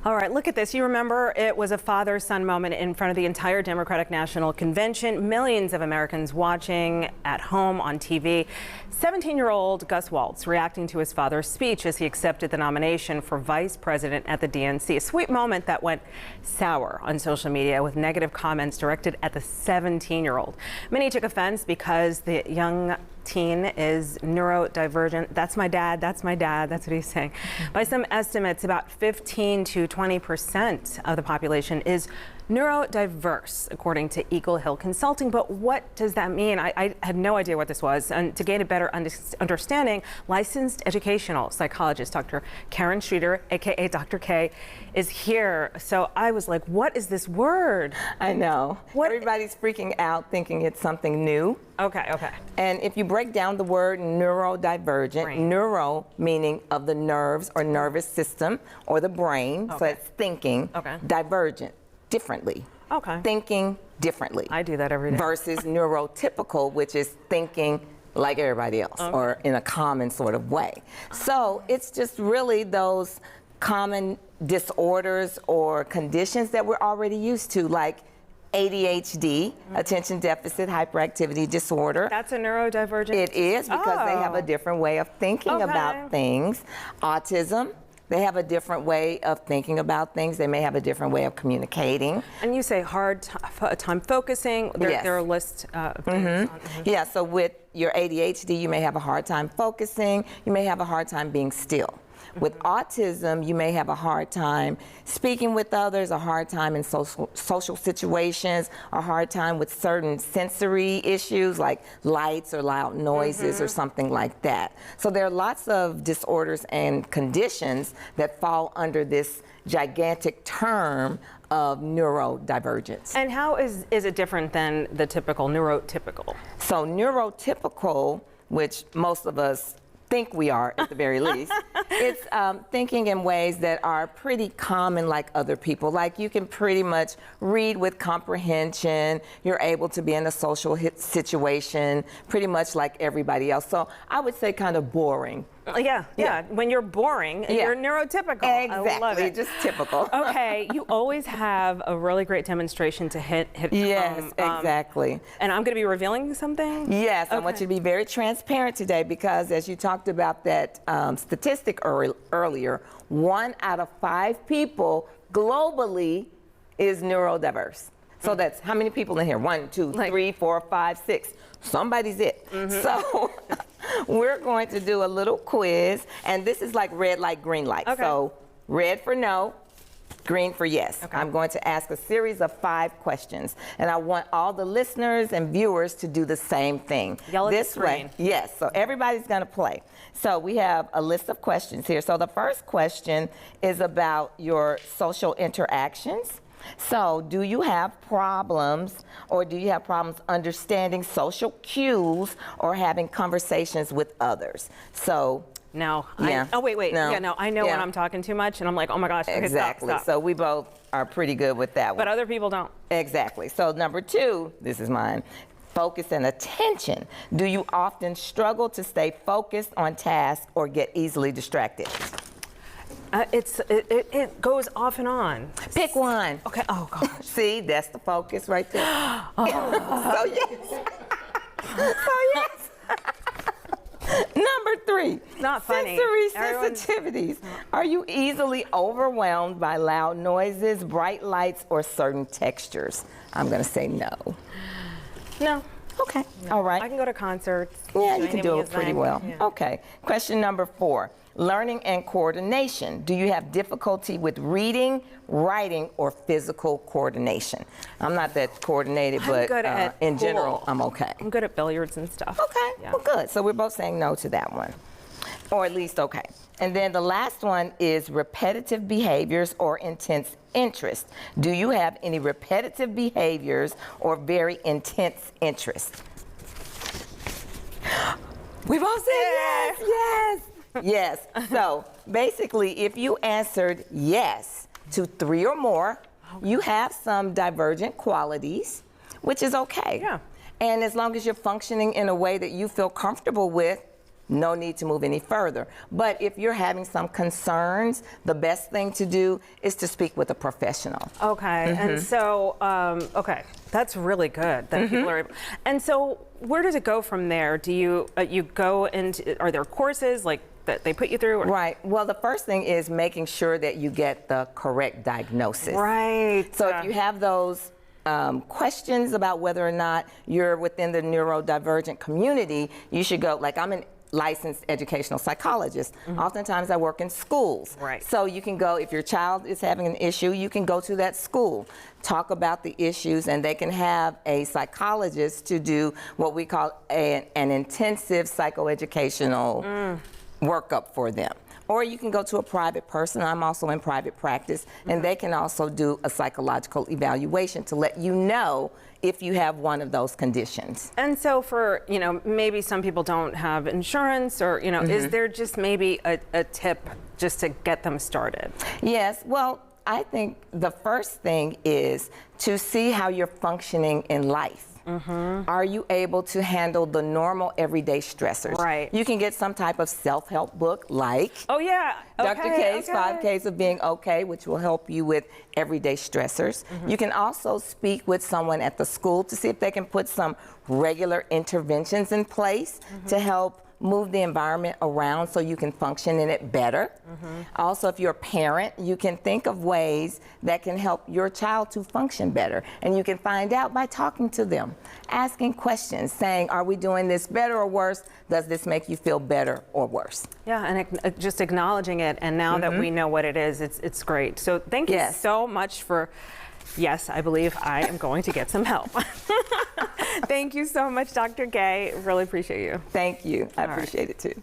All right, look at this. You remember it was a father-son moment in front of the entire Democratic National Convention. Millions of Americans watching at home on TV. 17-year-old Gus Waltz reacting to his father's speech as he accepted the nomination for vice president at the DNC. A sweet moment that went sour on social media with negative comments directed at the 17-year-old. Many took offense because the young teen is neurodivergent. That's my dad, that's my dad, that's what he's saying. By some estimates, about 15 to 20% of the population is neurodiverse, according to Eagle Hill Consulting. But what does that mean? I had no idea what this was. And to gain a better understanding, licensed educational psychologist Dr. Karen Streeter, aka Dr. K, is here. So I was like, what is this word? I know. Everybody's freaking out thinking it's something new. Okay. And if you break down the word neurodivergent, right. Neuro meaning of the nerves or nervous system or the brain, so it's thinking, divergent, differently. Thinking differently. I do that every day. Versus neurotypical, which is thinking like everybody else or in a common sort of way. So it's just really those common disorders or conditions that we're already used to, like ADHD, attention deficit hyperactivity disorder. That's a neurodivergent? It is, because they have a different way of thinking about things. Autism, they have a different way of thinking about things. They may have a different way of communicating. And you say hard time focusing. There are a list of things. Yeah, so with your ADHD, you may have a hard time focusing. You may have a hard time being still. With autism, you may have a hard time speaking with others, a hard time in social situations, a hard time with certain sensory issues like lights or loud noises or something like that. So there are lots of disorders and conditions that fall under this gigantic term of neurodivergence. And how is it different than the typical neurotypical? So neurotypical, which most of us think we are at the very least, it's thinking in ways that are pretty common like other people. Like you can pretty much read with comprehension, you're able to be in a social situation pretty much like everybody else. So I would say kind of boring. Yeah. When you're boring, you're neurotypical. Exactly, I love it. just typical. Okay, you always have a really great demonstration to hit Yes, exactly. And I'm going to be revealing something? Yes, I want you to be very transparent today because as you talked about that statistic earlier, 1 out of 5 people globally is neurodiverse. So that's how many people in here? 1, 2, 3, 4, 5, 6. Somebody's it. So we're going to do a little quiz, and this is like red light, green light. So red for no, green for yes. I'm going to ask a series of 5 questions, and I want all the listeners and viewers to do the same thing. Yell at this the screen. way. Yes, so everybody's going to play. So we have a list of questions here. So the first question is about your social interactions. So do you have problems, or do you have problems understanding social cues or having conversations with others? So no. Yeah. Wait. No. Yeah, no, I know when I'm talking too much, and I'm like, oh my gosh, okay, stop. So we both are pretty good with that one. But other people don't. Exactly. So number 2, this is mine. Focus and attention. Do you often struggle to stay focused on tasks or get easily distracted? It goes off and on. Pick one. Okay. Oh gosh. See, that's the focus right there. So yes. Number 3. Not funny. Sensory sensitivities. Are you easily overwhelmed by loud noises, bright lights, or certain textures? I'm going to say no. No. Okay. All right. I can go to concerts. Yeah, you can do it pretty well. Yeah. Okay. Question number 4. Learning and coordination. Do you have difficulty with reading, writing, or physical coordination? I'm not that coordinated, but in general, I'm okay. I'm good at billiards and stuff. Okay, Yeah. well, good. So we're both saying no to that one, or at least okay. And then the last one is repetitive behaviors or intense interest. Do you have any repetitive behaviors or very intense interest? We both said yes. Yes. So basically, if you answered yes to 3 or more, you have some divergent qualities, which is okay. Yeah. And as long as you're functioning in a way that you feel comfortable with, no need to move any further. But if you're having some concerns, the best thing to do is to speak with a professional. Okay, and so, okay, that's really good that people are able. And so, where does it go from there? Do you you go into? Are there courses like that they put you through? Or? Right. Well, the first thing is making sure that you get the correct diagnosis. Right. So if you have those questions about whether or not you're within the neurodivergent community, you should go. Like, I'm an licensed educational psychologist. Oftentimes I work in schools. Right. So you can go, if your child is having an issue, you can go to that school, talk about the issues, and they can have a psychologist to do what we call an intensive psychoeducational workup for them. Or you can go to a private person. I'm also in private practice, and they can also do a psychological evaluation to let you know if you have one of those conditions. And so for, you know, maybe some people don't have insurance or, you know, is there just maybe a tip just to get them started? Yes, well, I think the first thing is to see how you're functioning in life. Are you able to handle the normal everyday stressors? Right. You can get some type of self-help book like Oh, yeah. Dr. Okay, K's 5 Ks of Being Okay, which will help you with everyday stressors. You can also speak with someone at the school to see if they can put some regular interventions in place to help move the environment around so you can function in it better. Also, if you're a parent, you can think of ways that can help your child to function better. And you can find out by talking to them, asking questions, saying, are we doing this better or worse? Does this make you feel better or worse? Yeah, and just acknowledging it, and now that we know what it is, it's great. So thank you so much for, yes, I believe I am going to get some help. Thank you so much, Dr. Gay. Really appreciate you. Thank you. I appreciate it too.